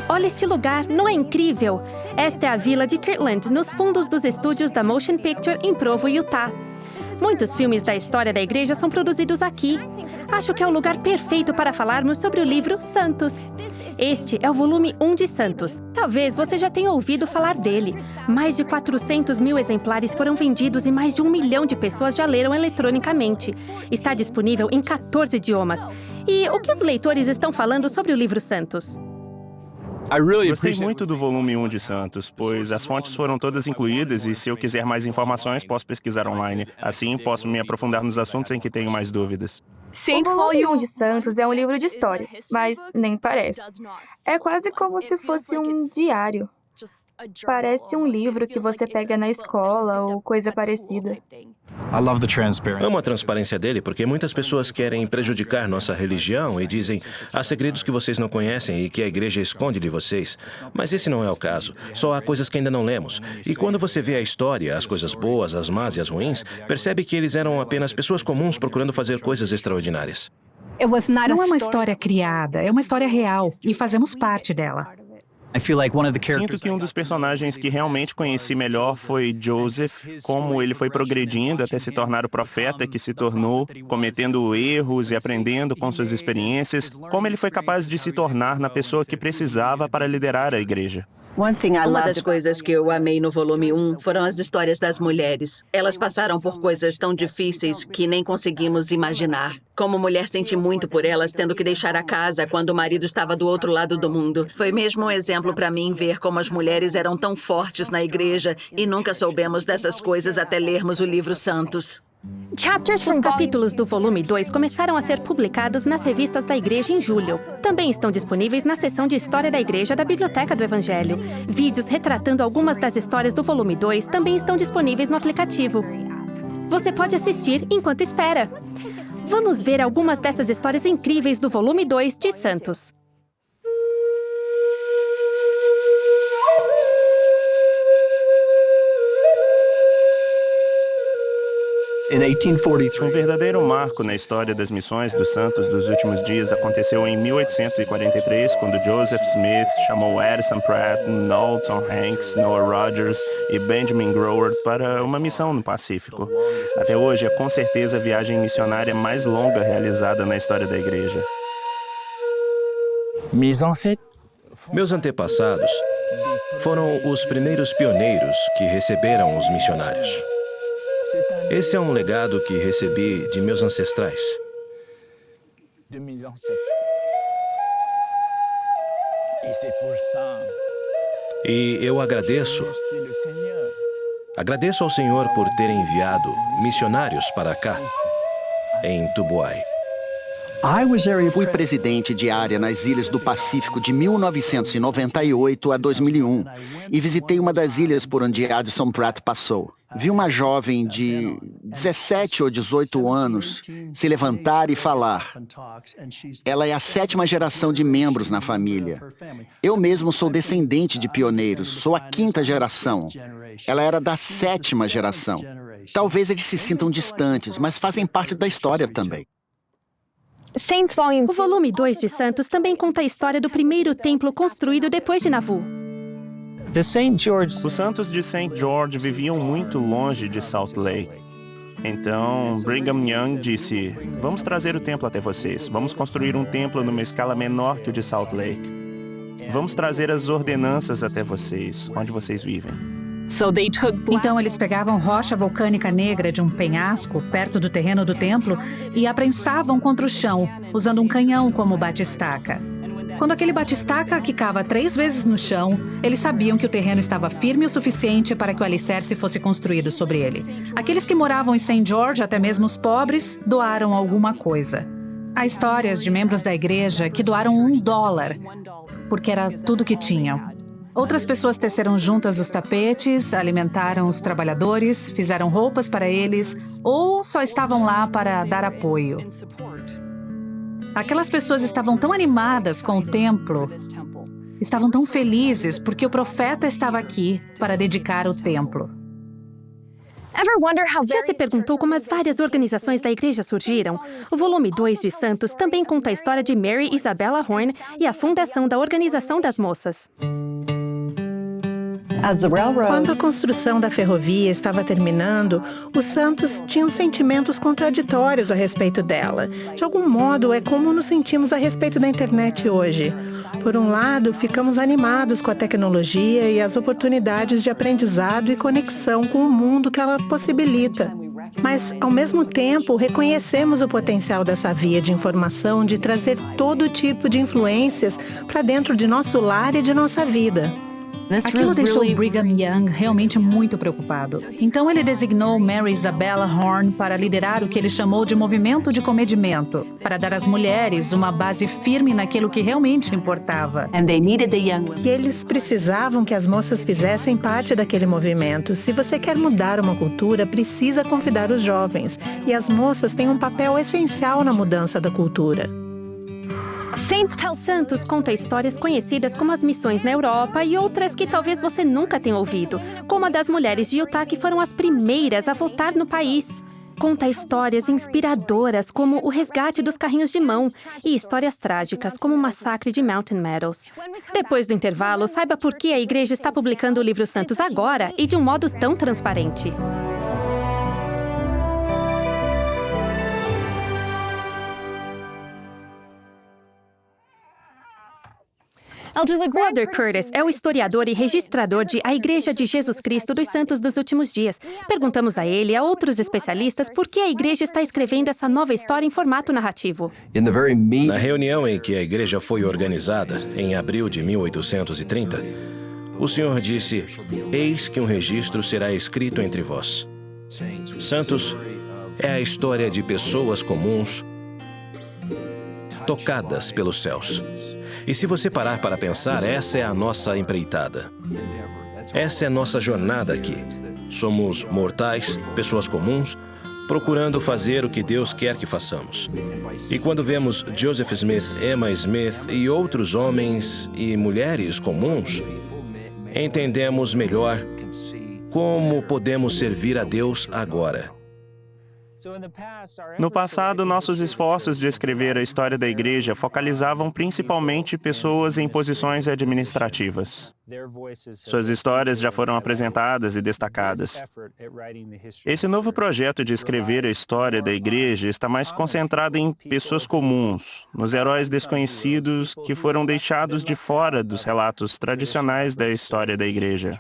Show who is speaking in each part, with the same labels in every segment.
Speaker 1: Olha este lugar, não é incrível? Esta é a vila de Kirtland, nos fundos dos estúdios da Motion Picture em Provo, Utah. Muitos filmes da história da igreja são produzidos aqui. Acho que é o lugar perfeito para falarmos sobre o livro Santos. Este é o volume 1 de Santos. Talvez você já tenha ouvido falar dele. Mais de 400 mil exemplares foram vendidos e mais de 1 milhão de pessoas já leram eletronicamente. Está disponível em 14 idiomas. E o que os leitores estão falando sobre o livro Santos?
Speaker 2: Gostei muito do volume 1 de Santos, pois as fontes foram todas incluídas e se eu quiser mais informações, posso pesquisar online. Assim, posso me aprofundar nos assuntos em que tenho mais dúvidas.
Speaker 3: O volume 1 de Santos é um livro de história, mas nem parece. É quase como se fosse um diário. Parece um livro que você pega na escola ou coisa parecida.
Speaker 4: Amo a transparência dele porque muitas pessoas querem prejudicar nossa religião e dizem: há segredos que vocês não conhecem e que a igreja esconde de vocês. Mas esse não é o caso. Só há coisas que ainda não lemos. E quando você vê a história, as coisas boas, as más e as ruins, percebe que eles eram apenas pessoas comuns procurando fazer coisas extraordinárias.
Speaker 5: Não é uma história criada, é uma história real e fazemos parte dela.
Speaker 2: Sinto que um dos personagens que realmente conheci melhor foi Joseph, como ele foi progredindo até se tornar o profeta que se tornou, cometendo erros e aprendendo com suas experiências, como ele foi capaz de se tornar na pessoa que precisava para liderar a igreja.
Speaker 6: Uma das coisas que eu amei no volume 1 foram as histórias das mulheres. Elas passaram por coisas tão difíceis que nem conseguimos imaginar. Como mulher, senti muito por elas tendo que deixar a casa quando o marido estava do outro lado do mundo. Foi mesmo um exemplo para mim ver como as mulheres eram tão fortes na igreja e nunca soubemos dessas coisas até lermos o livro Santos.
Speaker 1: Os capítulos do volume 2 começaram a ser publicados nas revistas da igreja em julho. Também estão disponíveis na seção de História da Igreja da Biblioteca do Evangelho. Vídeos retratando algumas das histórias do volume 2 também estão disponíveis no aplicativo. Você pode assistir enquanto espera. Vamos ver algumas dessas histórias incríveis do volume 2 de Santos.
Speaker 2: Um verdadeiro marco na história das missões dos santos dos últimos dias aconteceu em 1843, quando Joseph Smith chamou Addison Pratt, Knowlton Hanks, Noah Rogers e Benjamin Grower para uma missão no Pacífico. Até hoje, é com certeza a viagem missionária mais longa realizada na história da igreja.
Speaker 4: Meus antepassados foram os primeiros pioneiros que receberam os missionários. Esse é um legado que recebi de meus ancestrais. E eu agradeço ao Senhor por ter enviado missionários para cá, em Tubuai.
Speaker 7: Fui presidente de área nas Ilhas do Pacífico de 1998 a 2001 e visitei uma das ilhas por onde Addison Pratt passou. Vi uma jovem de 17 ou 18 anos se levantar e falar. Ela é a 7ª geração de membros na família. Eu mesmo sou descendente de pioneiros, sou a 5ª geração. Ela era da 7ª geração. Talvez eles se sintam distantes, mas fazem parte da história também.
Speaker 1: O volume 2 de Santos também conta a história do primeiro templo construído depois de Nauvoo.
Speaker 2: Os santos de St. George viviam muito longe de Salt Lake. Então, Brigham Young disse: vamos trazer o templo até vocês. Vamos construir um templo numa escala menor que o de Salt Lake. Vamos trazer as ordenanças até vocês, onde vocês vivem.
Speaker 5: Então eles pegavam rocha vulcânica negra de um penhasco perto do terreno do templo e a prensavam contra o chão, usando um canhão como bate-estaca. Quando aquele bate-estaca quicava 3 vezes no chão, eles sabiam que o terreno estava firme o suficiente para que o alicerce fosse construído sobre ele. Aqueles que moravam em St. George, até mesmo os pobres, doaram alguma coisa. Há histórias de membros da igreja que doaram $1, porque era tudo que tinham. Outras pessoas teceram juntas os tapetes, alimentaram os trabalhadores, fizeram roupas para eles ou só estavam lá para dar apoio. Aquelas pessoas estavam tão animadas com o templo, estavam tão felizes porque o profeta estava aqui para dedicar o templo.
Speaker 1: Já se perguntou como as várias organizações da igreja surgiram? O volume 2 de Santos também conta a história de Mary Isabella Horn e a fundação da Organização das Moças.
Speaker 8: Quando a construção da ferrovia estava terminando, os Santos tinham sentimentos contraditórios a respeito dela. De algum modo, é como nos sentimos a respeito da internet hoje. Por um lado, ficamos animados com a tecnologia e as oportunidades de aprendizado e conexão com o mundo que ela possibilita. Mas, ao mesmo tempo, reconhecemos o potencial dessa via de informação de trazer todo tipo de influências para dentro de nosso lar e de nossa vida.
Speaker 5: Aquilo deixou Brigham Young realmente muito preocupado. Então ele designou Mary Isabella Horn para liderar o que ele chamou de movimento de comedimento, para dar às mulheres uma base firme naquilo que realmente importava.
Speaker 8: E eles precisavam que as moças fizessem parte daquele movimento. Se você quer mudar uma cultura, precisa convidar os jovens. E as moças têm um papel essencial na mudança da cultura.
Speaker 1: Santos conta histórias conhecidas como as missões na Europa e outras que talvez você nunca tenha ouvido, como a das mulheres de Utah que foram as primeiras a votar no país. Conta histórias inspiradoras como o resgate dos carrinhos de mão e histórias trágicas como o massacre de Mountain Meadows. Depois do intervalo, saiba por que a igreja está publicando o livro Santos agora e de um modo tão transparente. Elder Curtis é o historiador e registrador de A Igreja de Jesus Cristo dos Santos dos Últimos Dias. Perguntamos a ele e a outros especialistas por que a igreja está escrevendo essa nova história em formato narrativo.
Speaker 4: Na reunião em que a igreja foi organizada, em abril de 1830, o Senhor disse: "Eis que um registro será escrito entre vós." Santos é a história de pessoas comuns tocadas pelos céus. E se você parar para pensar, essa é a nossa empreitada. Essa é nossa jornada aqui. Somos mortais, pessoas comuns, procurando fazer o que Deus quer que façamos. E quando vemos Joseph Smith, Emma Smith e outros homens e mulheres comuns, entendemos melhor como podemos servir a Deus agora.
Speaker 2: No passado, nossos esforços de escrever a história da igreja focalizavam principalmente pessoas em posições administrativas. Suas histórias já foram apresentadas e destacadas. Esse novo projeto de escrever a história da igreja está mais concentrado em pessoas comuns, nos heróis desconhecidos que foram deixados de fora dos relatos tradicionais da história da igreja.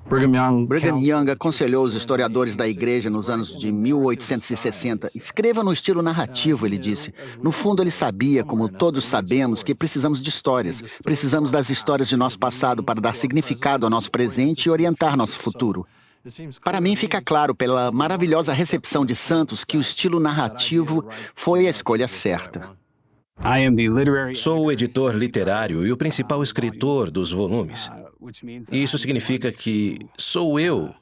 Speaker 7: Brigham Young aconselhou os historiadores da igreja nos anos de 1860. Escreva no estilo narrativo, ele disse. No fundo, ele sabia, como todos sabemos, que precisamos de histórias. Precisamos das histórias de nosso passado para dar significado ao nosso presente e orientar nosso futuro. Para mim, fica claro pela maravilhosa recepção de Santos que o estilo narrativo foi a escolha certa.
Speaker 4: Sou o editor literário e o principal escritor dos volumes. E isso significa que sou eu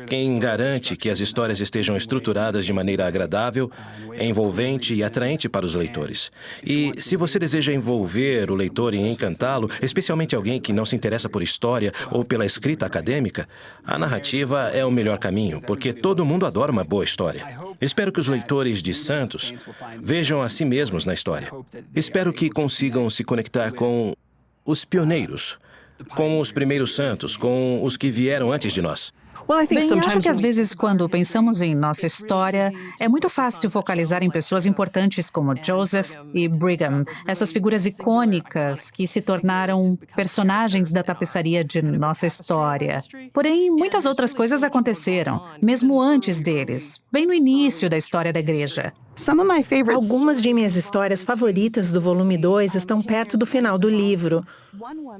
Speaker 4: quem garante que as histórias estejam estruturadas de maneira agradável, envolvente e atraente para os leitores. E se você deseja envolver o leitor e encantá-lo, especialmente alguém que não se interessa por história ou pela escrita acadêmica, a narrativa é o melhor caminho, porque todo mundo adora uma boa história. Espero que os leitores de Santos vejam a si mesmos na história. Espero que consigam se conectar com os pioneiros, com os primeiros santos, com os que vieram antes de nós.
Speaker 5: Bem, acho que às vezes, quando pensamos em nossa história, é muito fácil focalizar em pessoas importantes como Joseph e Brigham, essas figuras icônicas que se tornaram personagens da tapeçaria de nossa história. Porém, muitas outras coisas aconteceram, mesmo antes deles, bem no início da história da igreja.
Speaker 8: Algumas de minhas histórias favoritas do volume 2 estão perto do final do livro.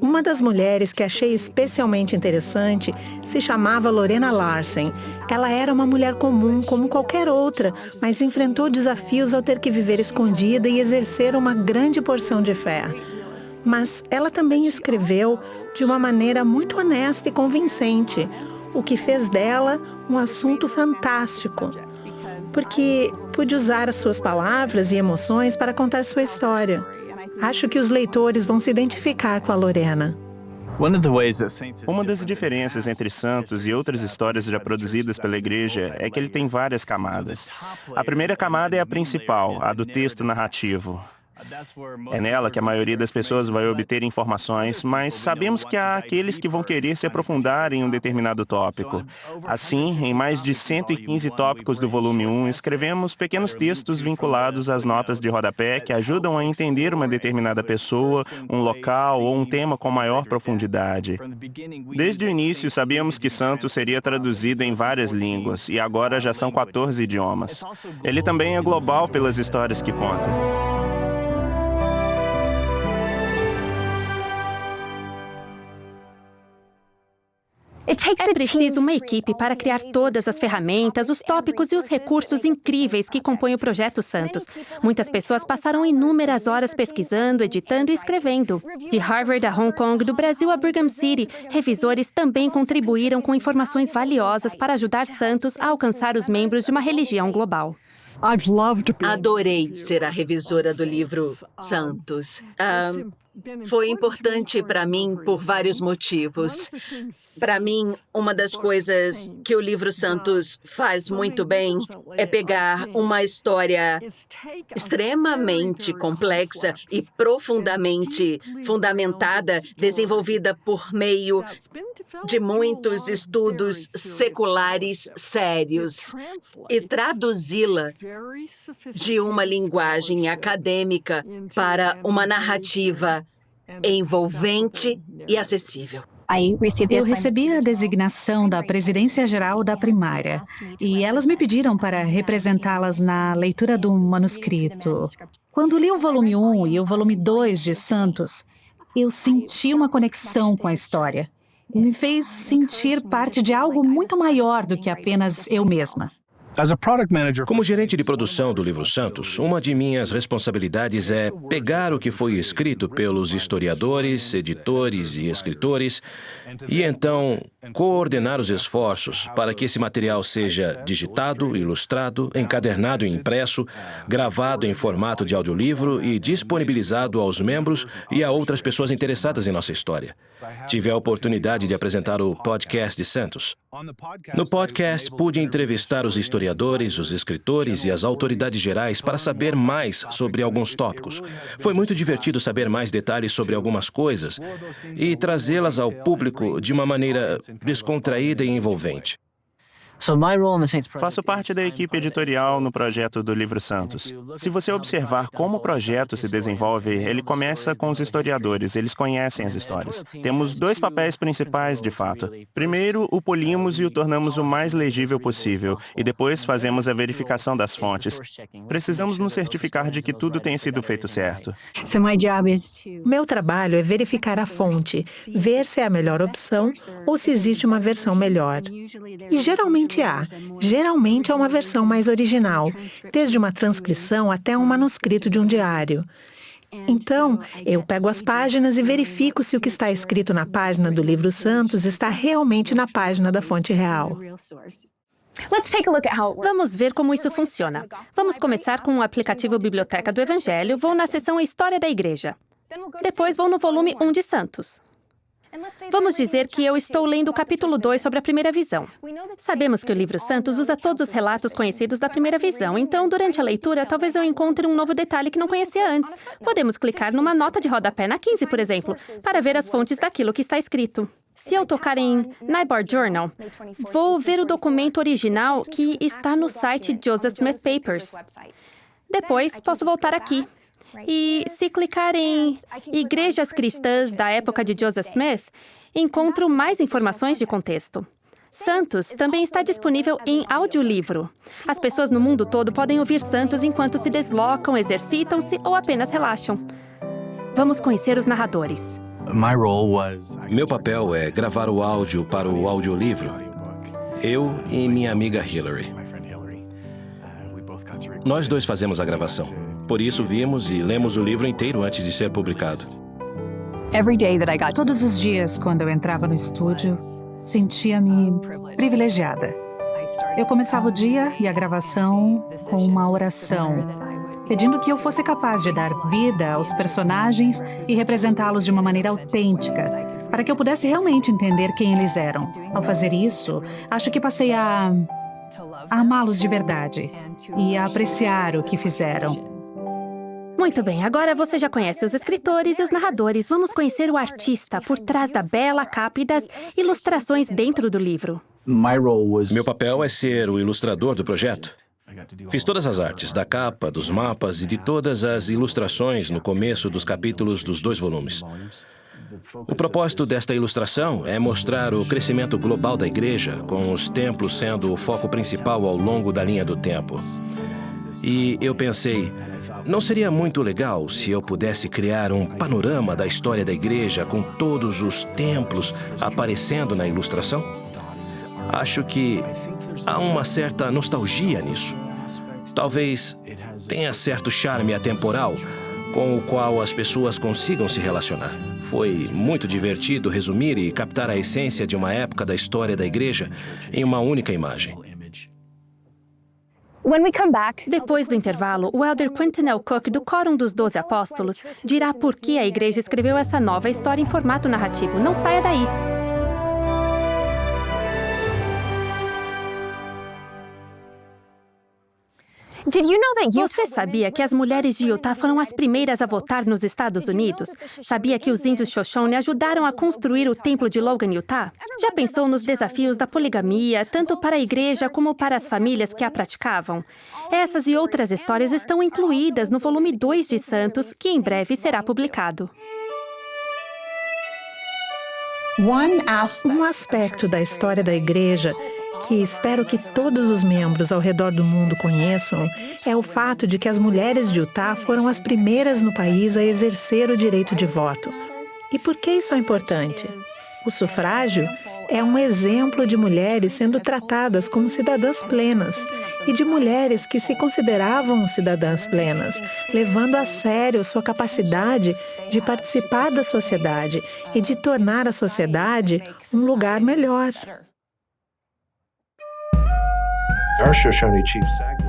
Speaker 8: Uma das mulheres que achei especialmente interessante se chamava Lorena Larsen. Ela era uma mulher comum, como qualquer outra, mas enfrentou desafios ao ter que viver escondida e exercer uma grande porção de fé. Mas ela também escreveu de uma maneira muito honesta e convincente, o que fez dela um assunto fantástico. Porque pude usar as suas palavras e emoções para contar sua história. Acho que os leitores vão se identificar com a Lorena.
Speaker 2: Uma das diferenças entre Santos e outras histórias já produzidas pela Igreja é que ele tem várias camadas. A primeira camada é a principal, a do texto narrativo. É nela que a maioria das pessoas vai obter informações, mas sabemos que há aqueles que vão querer se aprofundar em um determinado tópico. Assim, em mais de 115 tópicos do volume 1, escrevemos pequenos textos vinculados às notas de rodapé que ajudam a entender uma determinada pessoa, um local ou um tema com maior profundidade. Desde o início, sabíamos que Santos seria traduzido em várias línguas, e agora já são 14 idiomas. Ele também é global pelas histórias que conta.
Speaker 1: É preciso uma equipe para criar todas as ferramentas, os tópicos e os recursos incríveis que compõem o Projeto Santos. Muitas pessoas passaram inúmeras horas pesquisando, editando e escrevendo. De Harvard a Hong Kong, do Brasil a Brigham City, revisores também contribuíram com informações valiosas para ajudar Santos a alcançar os membros de uma religião global.
Speaker 6: Adorei ser a revisora do livro Santos. Foi importante para mim por vários motivos. Para mim, uma das coisas que o livro Santos faz muito bem é pegar uma história extremamente complexa e profundamente fundamentada, desenvolvida por meio de muitos estudos seculares sérios, e traduzi-la de uma linguagem acadêmica para uma narrativa envolvente e acessível.
Speaker 5: Eu recebi a designação da Presidência Geral da Primária e elas me pediram para representá-las na leitura do manuscrito. Quando li o volume 1 e o volume 2 de Santos, eu senti uma conexão com a história. Me fez sentir parte de algo muito maior do que apenas eu mesma.
Speaker 4: Como gerente de produção do livro Santos, uma de minhas responsabilidades é pegar o que foi escrito pelos historiadores, editores e escritores e então coordenar os esforços para que esse material seja digitado, ilustrado, encadernado e impresso, gravado em formato de audiolivro e disponibilizado aos membros e a outras pessoas interessadas em nossa história. Tive a oportunidade de apresentar o podcast de Santos. No podcast, pude entrevistar os historiadores, os escritores e as autoridades gerais para saber mais sobre alguns tópicos. Foi muito divertido saber mais detalhes sobre algumas coisas e trazê-las ao público de uma maneira descontraída e envolvente.
Speaker 2: Faço parte da equipe editorial no projeto do Livro Santos. Se você observar como o projeto se desenvolve, ele começa com os historiadores, eles conhecem as histórias. Temos dois papéis principais, de fato. Primeiro, o polimos e o tornamos o mais legível possível, e depois fazemos a verificação das fontes. Precisamos nos certificar de que tudo tem sido feito certo.
Speaker 8: Meu trabalho é verificar a fonte, ver se é a melhor opção ou se existe uma versão melhor. E geralmente é uma versão mais original, desde uma transcrição até um manuscrito de um diário. Então, eu pego as páginas e verifico se o que está escrito na página do Livro Santos está realmente na página da fonte real.
Speaker 1: Vamos ver como isso funciona. Vamos começar com o aplicativo Biblioteca do Evangelho. Vou na seção História da Igreja. Depois vou no volume 1 de Santos. Vamos dizer que eu estou lendo o capítulo 2 sobre a primeira visão. Sabemos que o livro Santos usa todos os relatos conhecidos da primeira visão, então, durante a leitura, talvez eu encontre um novo detalhe que não conhecia antes. Podemos clicar numa nota de rodapé na 15, por exemplo, para ver as fontes daquilo que está escrito. Se eu tocar em Nyborg Journal, vou ver o documento original que está no site Joseph Smith Papers. Depois, posso voltar aqui. E se clicar em Igrejas Cristãs da época de Joseph Smith, encontro mais informações de contexto. Santos também está disponível em audiolivro. As pessoas no mundo todo podem ouvir Santos enquanto se deslocam, exercitam-se ou apenas relaxam. Vamos conhecer os narradores.
Speaker 4: Meu papel é gravar o áudio para o audiolivro. Eu e minha amiga Hillary. Nós dois fazemos a gravação. Por isso, vimos e lemos o livro inteiro antes de ser publicado.
Speaker 5: Todos os dias, quando eu entrava no estúdio, sentia-me privilegiada. Eu começava o dia e a gravação com uma oração, pedindo que eu fosse capaz de dar vida aos personagens e representá-los de uma maneira autêntica, para que eu pudesse realmente entender quem eles eram. Ao fazer isso, acho que passei a amá-los de verdade e a apreciar o que fizeram.
Speaker 1: Muito bem, agora você já conhece os escritores e os narradores. Vamos conhecer o artista por trás da bela capa e das ilustrações dentro do livro.
Speaker 4: Meu papel é ser o ilustrador do projeto. Fiz todas as artes, da capa, dos mapas e de todas as ilustrações no começo dos capítulos dos 2 volumes. O propósito desta ilustração é mostrar o crescimento global da igreja, com os templos sendo o foco principal ao longo da linha do tempo. E eu pensei, não seria muito legal se eu pudesse criar um panorama da história da igreja com todos os templos aparecendo na ilustração? Acho que há uma certa nostalgia nisso. Talvez tenha certo charme atemporal com o qual as pessoas consigam se relacionar. Foi muito divertido resumir e captar a essência de uma época da história da igreja em uma única imagem.
Speaker 1: Depois do intervalo, o elder Quentin L. Cook, do Quórum dos 12 Apóstolos, dirá por que a igreja escreveu essa nova história em formato narrativo. Não saia daí! Você sabia que as mulheres de Utah foram as primeiras a votar nos Estados Unidos? Sabia que os índios Shoshone ajudaram a construir o templo de Logan, Utah? Já pensou nos desafios da poligamia, tanto para a igreja como para as famílias que a praticavam? Essas e outras histórias estão incluídas no volume 2 de Santos, que em breve será publicado.
Speaker 8: Um aspecto da história da igreja que espero que todos os membros ao redor do mundo conheçam é o fato de que as mulheres de Utah foram as primeiras no país a exercer o direito de voto. E por que isso é importante? O sufrágio é um exemplo de mulheres sendo tratadas como cidadãs plenas e de mulheres que se consideravam cidadãs plenas, levando a sério sua capacidade de participar da sociedade e de tornar a sociedade um lugar melhor.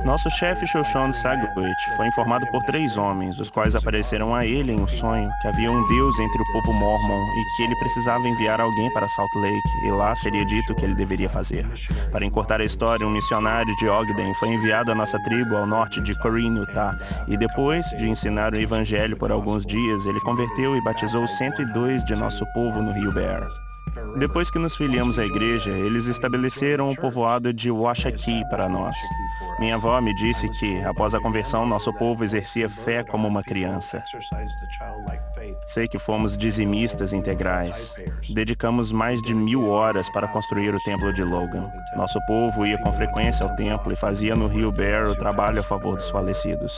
Speaker 2: Nosso chefe Shoshone Sagwit foi informado por 3 homens, os quais apareceram a ele em um sonho, que havia um Deus entre o povo mormon e que ele precisava enviar alguém para Salt Lake, e lá seria dito o que ele deveria fazer. Para encurtar a história, um missionário de Ogden foi enviado à nossa tribo ao norte de Corrine, Utah, e depois de ensinar o evangelho por alguns dias, ele converteu e batizou 102 de nosso povo no Rio Bear. Depois que nos filiamos à igreja, eles estabeleceram o povoado de Washakie para nós. Minha avó me disse que, após a conversão, nosso povo exercia fé como uma criança. Sei que fomos dizimistas integrais. Dedicamos mais de 1000 horas para construir o templo de Logan. Nosso povo ia com frequência ao templo e fazia no Rio Bear o trabalho a favor dos falecidos.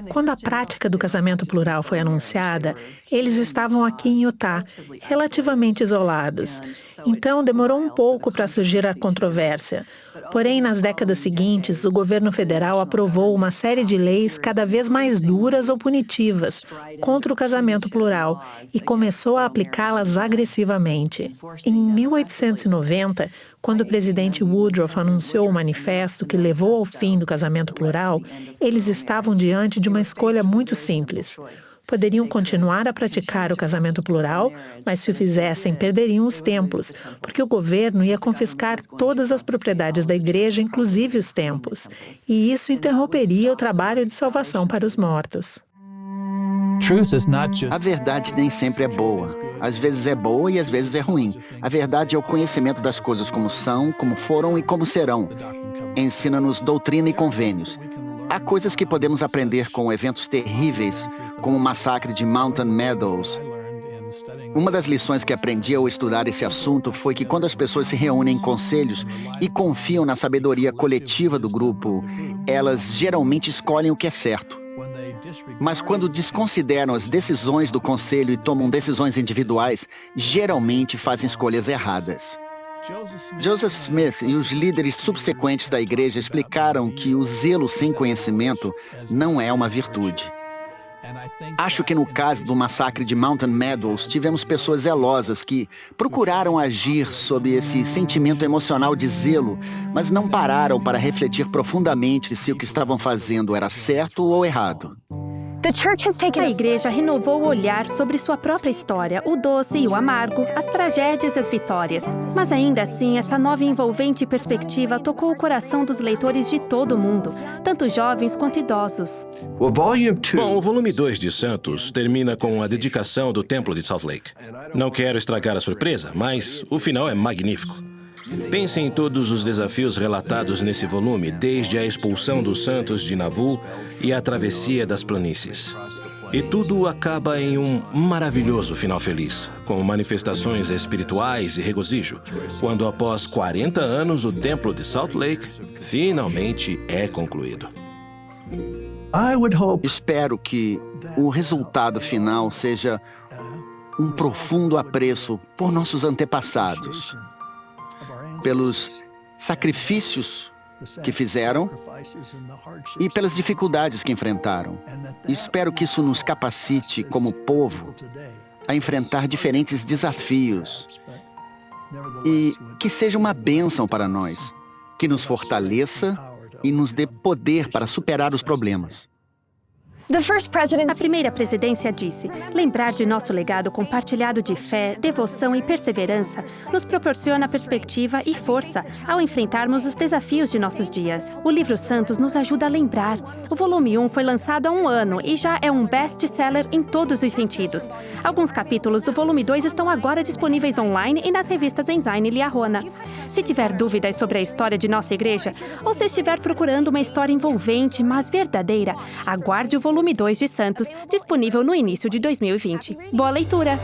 Speaker 8: Quando a prática do casamento plural foi anunciada, eles estavam aqui em Utah, relativamente isolados. Então, demorou um pouco para surgir a controvérsia. Porém, nas décadas seguintes, o governo federal aprovou uma série de leis cada vez mais duras ou punitivas contra o casamento plural e começou a aplicá-las agressivamente. Em 1890, quando o presidente Woodruff anunciou o manifesto que levou ao fim do casamento plural, eles estavam diante de uma escolha muito simples. Poderiam continuar a praticar o casamento plural, mas se o fizessem, perderiam os templos, porque o governo ia confiscar todas as propriedades da igreja, inclusive os templos. E isso interromperia o trabalho de salvação para os mortos.
Speaker 7: A verdade nem sempre é boa. Às vezes é boa e às vezes é ruim. A verdade é o conhecimento das coisas como são, como foram e como serão. Ensina-nos doutrina e convênios. Há coisas que podemos aprender com eventos terríveis, como o massacre de Mountain Meadows. Uma das lições que aprendi ao estudar esse assunto foi que quando as pessoas se reúnem em conselhos e confiam na sabedoria coletiva do grupo, elas geralmente escolhem o que é certo. Mas quando desconsideram as decisões do conselho e tomam decisões individuais, geralmente fazem escolhas erradas. Joseph Smith e os líderes subsequentes da igreja explicaram que o zelo sem conhecimento não é uma virtude. Acho que no caso do massacre de Mountain Meadows, tivemos pessoas zelosas que procuraram agir sob esse sentimento emocional de zelo, mas não pararam para refletir profundamente se o que estavam fazendo era certo ou errado.
Speaker 1: A igreja renovou o olhar sobre sua própria história, o doce e o amargo, as tragédias e as vitórias. Mas ainda assim, essa nova e envolvente perspectiva tocou o coração dos leitores de todo o mundo, tanto jovens quanto idosos.
Speaker 4: Bom, o volume 2 de Santos termina com a dedicação do Templo de Salt Lake. Não quero estragar a surpresa, mas o final é magnífico. Pense em todos os desafios relatados nesse volume, desde a expulsão dos santos de Nauvoo e a travessia das planícies. E tudo acaba em um maravilhoso final feliz, com manifestações espirituais e regozijo, quando após 40 anos o Templo de Salt Lake finalmente é concluído.
Speaker 7: Espero que o resultado final seja um profundo apreço por nossos antepassados, pelos sacrifícios que fizeram e pelas dificuldades que enfrentaram. Espero que isso nos capacite, como povo, a enfrentar diferentes desafios e que seja uma bênção para nós, que nos fortaleça e nos dê poder para superar os problemas.
Speaker 1: A primeira presidência disse: lembrar de nosso legado compartilhado de fé, devoção e perseverança nos proporciona perspectiva e força ao enfrentarmos os desafios de nossos dias. O livro Santos nos ajuda a lembrar. O volume 1 foi lançado há 1 ano e já é um best-seller em todos os sentidos. Alguns capítulos do volume 2 estão agora disponíveis online e nas revistas Ensign e Liahona. Se tiver dúvidas sobre a história de nossa igreja, ou se estiver procurando uma história envolvente, mas verdadeira, aguarde o volume 2 de Santos, disponível no início de 2020. Boa leitura!